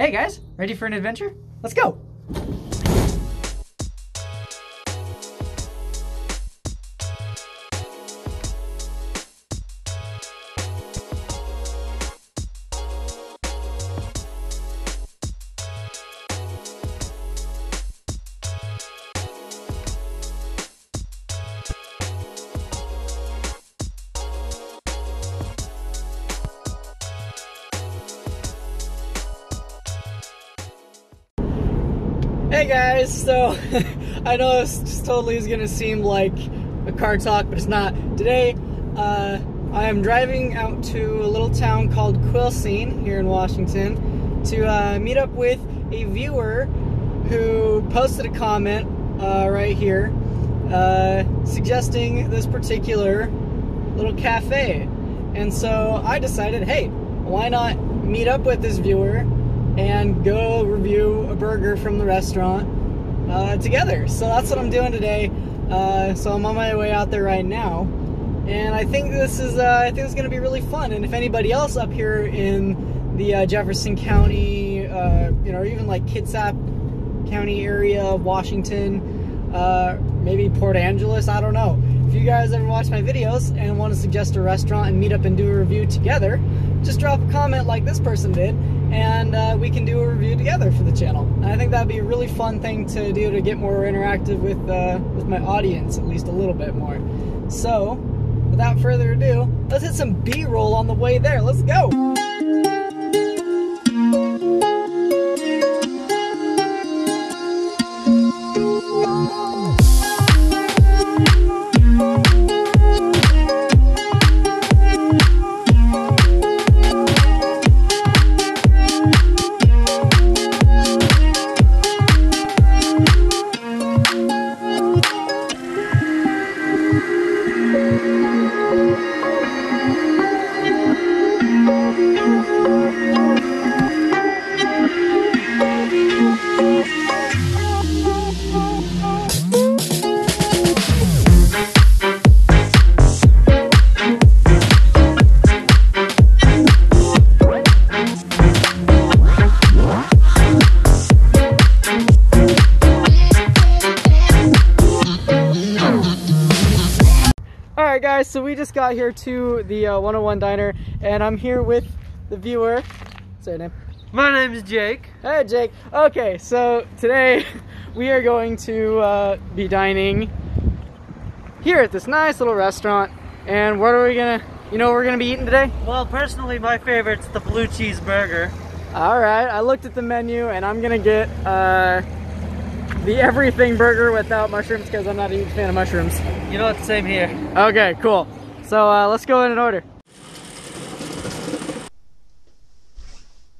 Hey guys, ready for an adventure? Let's go! Hey guys, so I know this just totally is gonna seem like a car talk, but it's not. Today, I am driving out to a little town called Quilcene here in Washington to meet up with a viewer who posted a comment right here suggesting this particular little cafe. And so I decided, hey, why not meet up with this viewer and go review a burger from the restaurant together. So that's what I'm doing today. So I'm on my way out there right now, and I think this is it's gonna be really fun. And if anybody else up here in the Jefferson County, or even like Kitsap County area of Washington, maybe Port Angeles, I don't know. If you guys ever watch my videos and want to suggest a restaurant and meet up and do a review together, just drop a comment like this person did, and we can do a review together for the channel. And I think that'd be a really fun thing to do to get more interactive with my audience, at least a little bit more. So, without further ado, let's hit some B-roll on the way there. Let's go! Alright guys, so we just got here to the 101 Diner, and I'm here with the viewer. Say your name. My name is Jake. Hey Jake. Okay, so today we are going to be dining here at this nice little restaurant. And what are we gonna, what we're gonna be eating today? Well, personally my favorite's the blue cheeseburger. Alright, I looked at the menu and I'm gonna get the everything burger without mushrooms because I'm not a huge fan of mushrooms. You know what, same here. Okay, cool. So let's go in and order.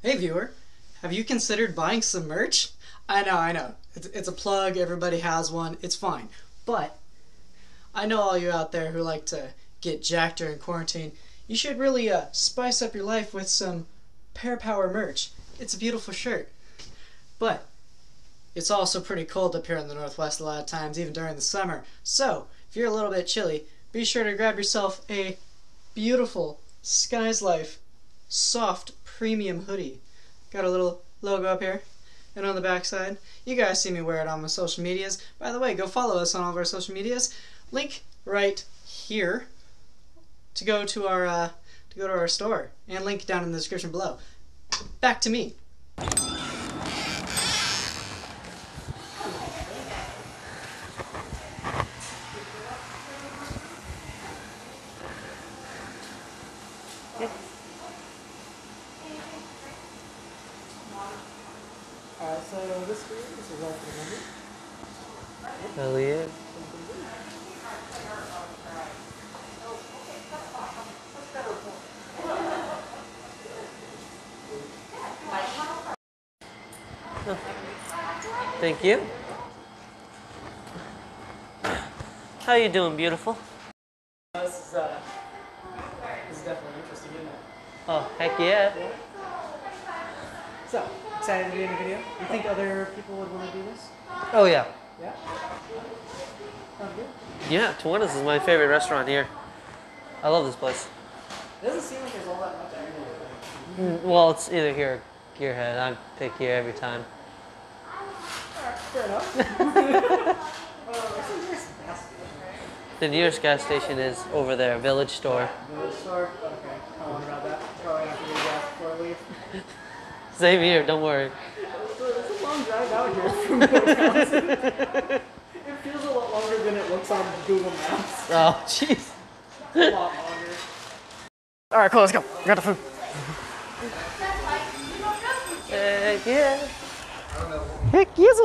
Hey viewer, have you considered buying some merch? I know. It's a plug, everybody has one, it's fine. But I know all you out there who like to get jacked during quarantine. You should really spice up your life with some Pear Power merch. It's a beautiful shirt. But it's also pretty cold up here in the Northwest a lot of times, even during the summer. So, if you're a little bit chilly, be sure to grab yourself a beautiful Sky's Life soft premium hoodie. Got a little logo up here and on the back side. You guys see me wear it on my social medias. By the way, go follow us on all of our social medias. Link right here to go to our store, and link down in the description below. Back to me. Alright, so this is all for the menu. Hell yeah. Oh. Thank you. How you doing, beautiful? This is definitely interesting, isn't it? Oh, heck yeah. So, excited to be in the video? You think other people would want to do this? Oh yeah. Yeah? Sounds good. Yeah, Twana's is my favorite restaurant here. I love this place. It doesn't seem like there's all that much everywhere. Well, it's either here gearhead. I pick gear every time. Fair enough. The nearest gas station is over there, Village Store. Village store? Okay. I wonder about that. Probably have to get gas before I leave. Same here, don't worry. It's a long drive out here from Wisconsin. It feels a lot longer than it looks on Google Maps. Oh, jeez. A lot longer. Alright, cool, let's go. We got the food. Heck yeah. Heck yes.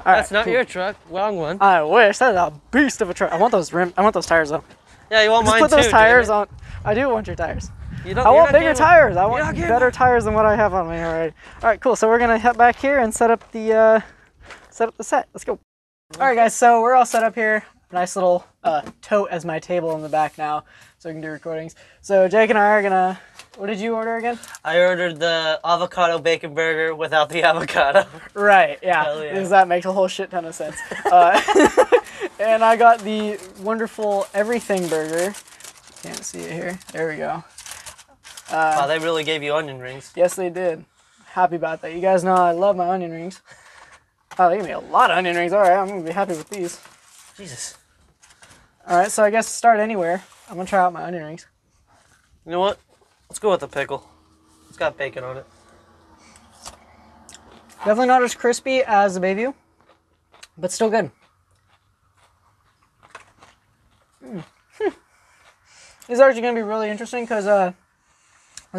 That's not your truck. Wrong one. I wish. That is a beast of a truck. I want those tires though. Yeah, you want Just mine put those too, tires damn on. I do want your tires. it. I want bigger tires. I want better tires than what I have on me already. All right, cool. So we're gonna head back here and set up the set. Let's go. All right, guys. So we're all set up here. Nice little tote as my table in the back now, so we can do recordings. So Jake and I are gonna. What did you order again? I ordered the avocado bacon burger without the avocado. Right. Yeah. Hell yeah. Because that makes a whole shit ton of sense. And I got the wonderful everything burger. Can't see it here. There we go. Wow, they really gave you onion rings. Yes, they did. Happy about that. You guys know I love my onion rings. Oh, they gave me a lot of onion rings. All right, I'm going to be happy with these. Jesus. All right, so I guess start anywhere. I'm going to try out my onion rings. You know what? Let's go with the pickle. It's got bacon on it. Definitely not as crispy as the Bayview, but still good. These are actually going to be really interesting because this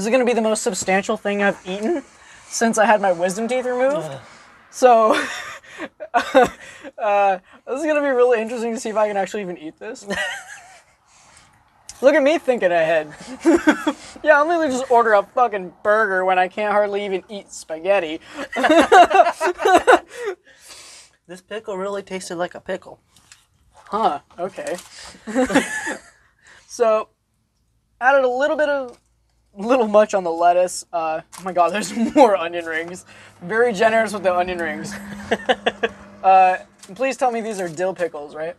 is going to be the most substantial thing I've eaten since I had my wisdom teeth removed. So this is going to be really interesting to see if I can actually even eat this. Look at me thinking ahead. Yeah, I'm gonna just order a fucking burger when I can't hardly even eat spaghetti. This pickle really tasted like a pickle. Huh, okay. So, added a little much on the lettuce. Oh my god, there's more onion rings. Very generous with the onion rings. Please tell me these are dill pickles, right?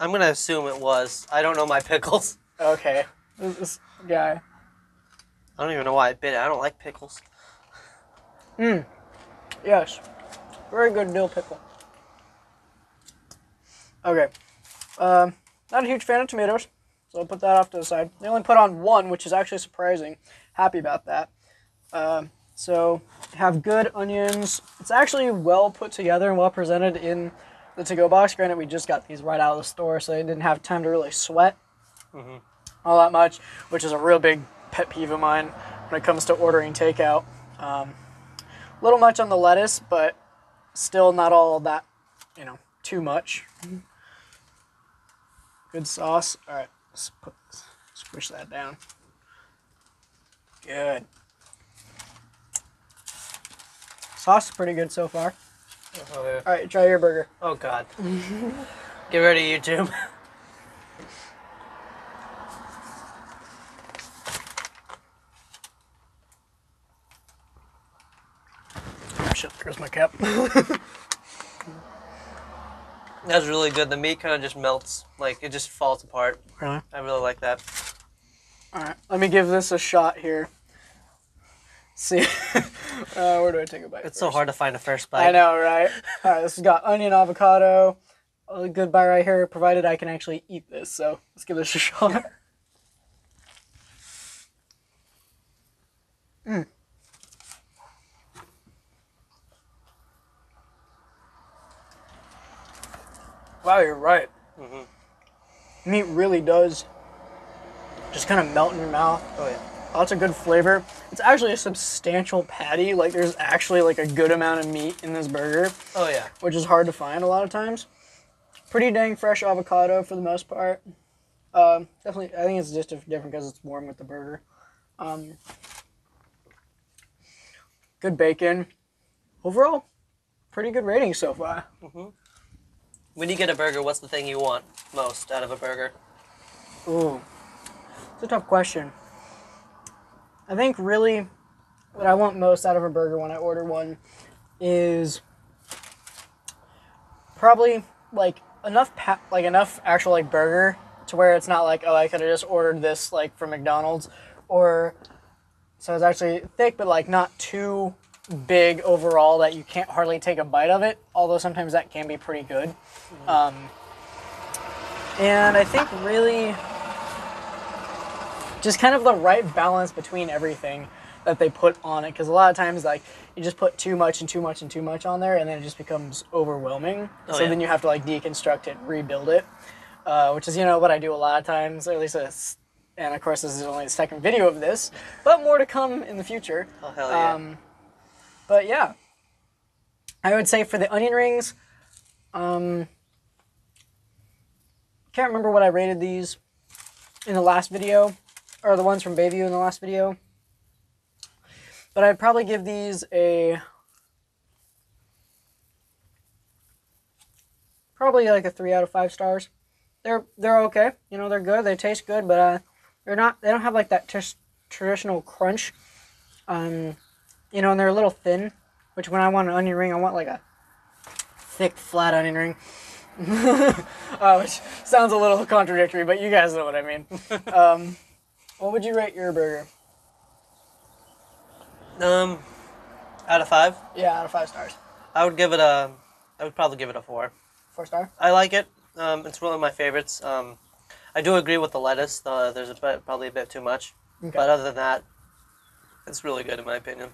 I'm gonna assume it was. I don't know my pickles. Okay. This guy. I don't even know why I bit it. I don't like pickles. Yes. Very good dill pickle. Okay. Not a huge fan of tomatoes, so I'll put that off to the side. They only put on one, which is actually surprising. Happy about that. So, have good onions. It's actually well put together and well presented in the to-go box. Granted, we just got these right out of the store, so they didn't have time to really sweat all that much, which is a real big pet peeve of mine when it comes to ordering takeout. A little much on the lettuce, but still not all that, too much. Good sauce. All right, let's squish that down. Good. Sauce is pretty good so far. Oh, yeah. All right, try your burger. Oh God. Get ready, YouTube. Oh shit, there's my cap. That's really good. The meat kind of just melts. Like, it just falls apart. Really? I really like that. All right, let me give this a shot here. See, where do I take a bite? It's so hard to find a first bite. I know, right? All right, this has got onion, avocado. A good bite right here, provided I can actually eat this. So let's give this a shot. Wow, you're right. Meat really does just kind of melt in your mouth. Oh yeah. Lots of good flavor. It's actually a substantial patty. Like, there's actually like a good amount of meat in this burger. Oh yeah. Which is hard to find a lot of times. Pretty dang fresh avocado for the most part. Definitely, I think it's just different because it's warm with the burger. Good bacon. Overall, pretty good rating so far. When you get a burger, what's the thing you want most out of a burger? Ooh, it's a tough question. I think really what I want most out of a burger when I order one is probably like enough actual like burger to where it's not like, oh, I could have just ordered this like from McDonald's, or So it's actually thick, but like not too big overall that you can't hardly take a bite of it. Although sometimes that can be pretty good. And I think really just kind of the right balance between everything that they put on it. Because a lot of times, like, you just put too much and too much and too much on there, and then it just becomes overwhelming. Then you have to, like, deconstruct it, rebuild it, which is, you know, what I do a lot of times, or at least it's, and of course this is only the second video of this, but more to come in the future. Oh, hell yeah. But yeah, I would say for the onion rings, can't remember what I rated these in the last video, or the ones from Bayview in the last video. But I'd probably give these probably like a 3 out of 5 stars. They're okay, you know, they're good, they taste good, but they don't have like that traditional crunch. You know, and they're a little thin, which when I want an onion ring, I want like a thick, flat onion ring. Which sounds a little contradictory, but you guys know what I mean. What would you rate your burger? Out of 5? Yeah, out of 5 stars. I would probably give it a 4. 4 star? I like it. It's one of my favorites. I do agree with the lettuce. There's probably a bit too much. Okay. But other than that, it's really good in my opinion.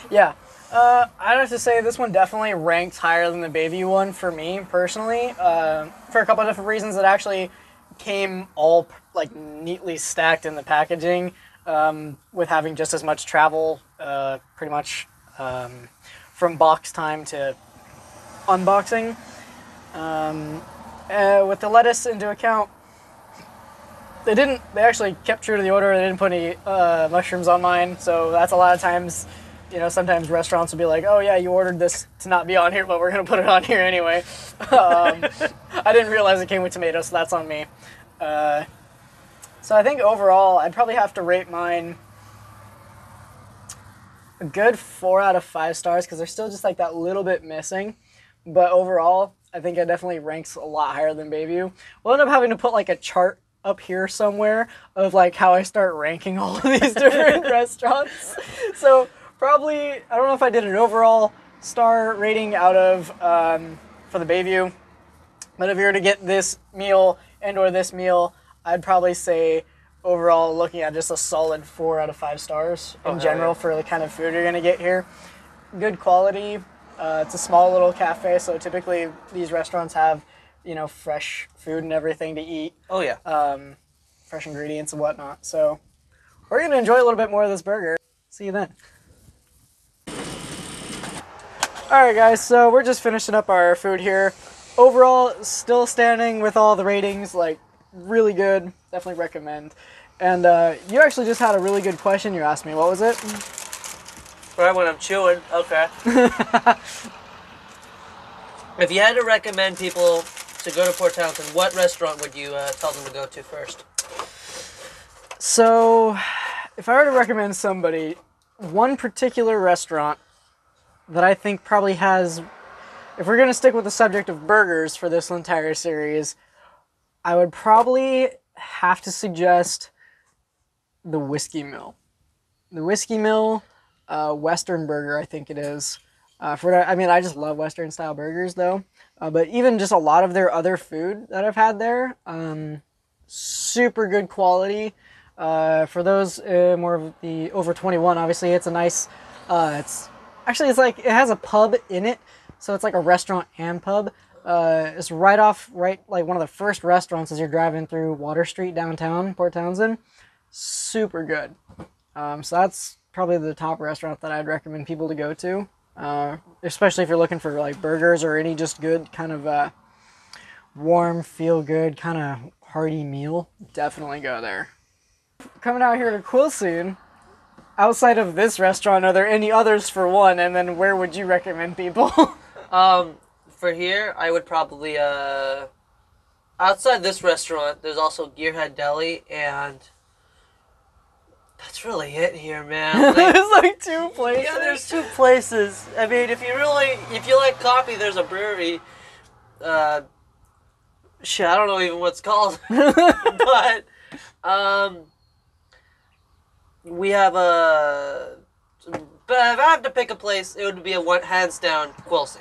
Yeah. I'd have to say this one definitely ranks higher than the Bayview one for me, personally. For a couple of different reasons. It actually came all, like, neatly stacked in the packaging. With having just as much travel, pretty much, from box time to unboxing. With the lettuce into account, they actually kept true to the order. They didn't put any, mushrooms on mine, so that's a lot of times, you know, sometimes restaurants will be like, oh yeah, you ordered this to not be on here, but we're gonna put it on here anyway. I didn't realize it came with tomatoes, so that's on me. So I think overall, I'd probably have to rate mine a good 4 out of 5 stars, because there's still just like that little bit missing. But overall, I think it definitely ranks a lot higher than Bayview. We'll end up having to put like a chart up here somewhere of like how I start ranking all of these different restaurants. So probably, I don't know if I did an overall star rating out of, for the Bayview, but if you were to get this meal and or this meal, I'd probably say overall, looking at just a solid 4 out of 5 stars in general for the kind of food you're going to get here. Good quality. It's a small little cafe, so typically these restaurants have, you know, fresh food and everything to eat. Oh, yeah. Fresh ingredients and whatnot. So we're going to enjoy a little bit more of this burger. See you then. Alright guys, so we're just finishing up our food here. Overall, still standing with all the ratings, like, really good, definitely recommend. And you actually just had a really good question you asked me. What was it? Right when I'm chewing. Okay. If you had to recommend people to go to Port Townsend, what restaurant would you tell them to go to first? So, if I were to recommend somebody, one particular restaurant that I think probably has, if we're going to stick with the subject of burgers for this entire series, I would probably have to suggest the Whiskey Mill. The Whiskey Mill Western Burger, I think it is. I mean, I just love Western style burgers though. But even just a lot of their other food that I've had there, super good quality. For those more of the over 21, obviously it's a nice, it's like, it has a pub in it. So it's like a restaurant and pub. It's right like one of the first restaurants as you're driving through Water Street downtown, Port Townsend. Super good. So that's probably the top restaurant that I'd recommend people to go to. Especially if you're looking for like burgers or any just good kind of warm, feel good, kind of hearty meal. Definitely go there. Coming out here to Quilcene, outside of this restaurant, are there any others for one? And then where would you recommend people? For here, I would probably, outside this restaurant, there's also Gearhead Deli, and that's really it here, man. Like, there's like 2 places? Yeah, there's 2 places. I mean, if you like coffee, there's a brewery. Shit, I don't know even what it's called. But, we have a. But if I have to pick a place, it would be a one hands down Quilcene.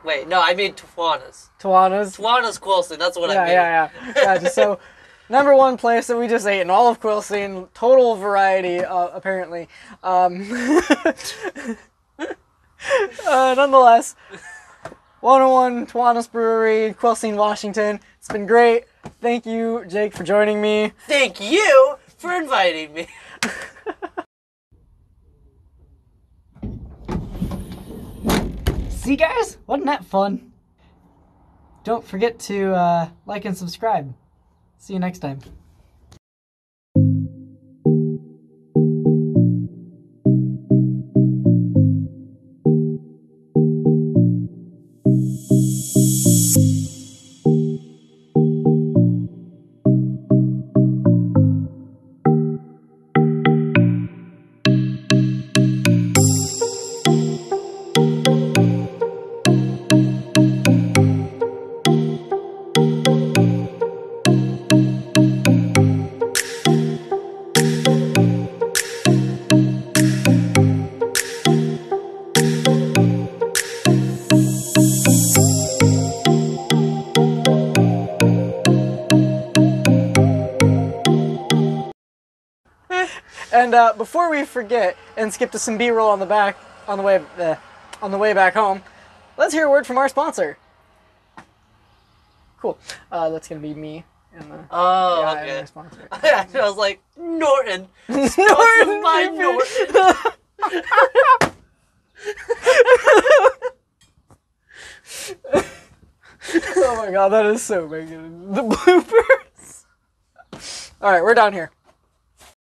Wait, no, I mean Twana's. Twanas. Twana's Quilcene. That's what I mean. Yeah. Gotcha. So, number one place that we just ate in all of Quilcene, total variety, apparently. Nonetheless, 101 Twana's Brewery, Quilcene, Washington. It's been great. Thank you, Jake, for joining me. Thank you for inviting me. See, guys? Wasn't that fun? Don't forget to like and subscribe. See you next time. And before we forget and skip to some B-roll on the way back home, let's hear a word from our sponsor. Cool. That's gonna be me and the Okay. my sponsor. I was like, Norton. Sponsored by Norton. Oh my god, that is so big. The bloopers. All right, we're down here.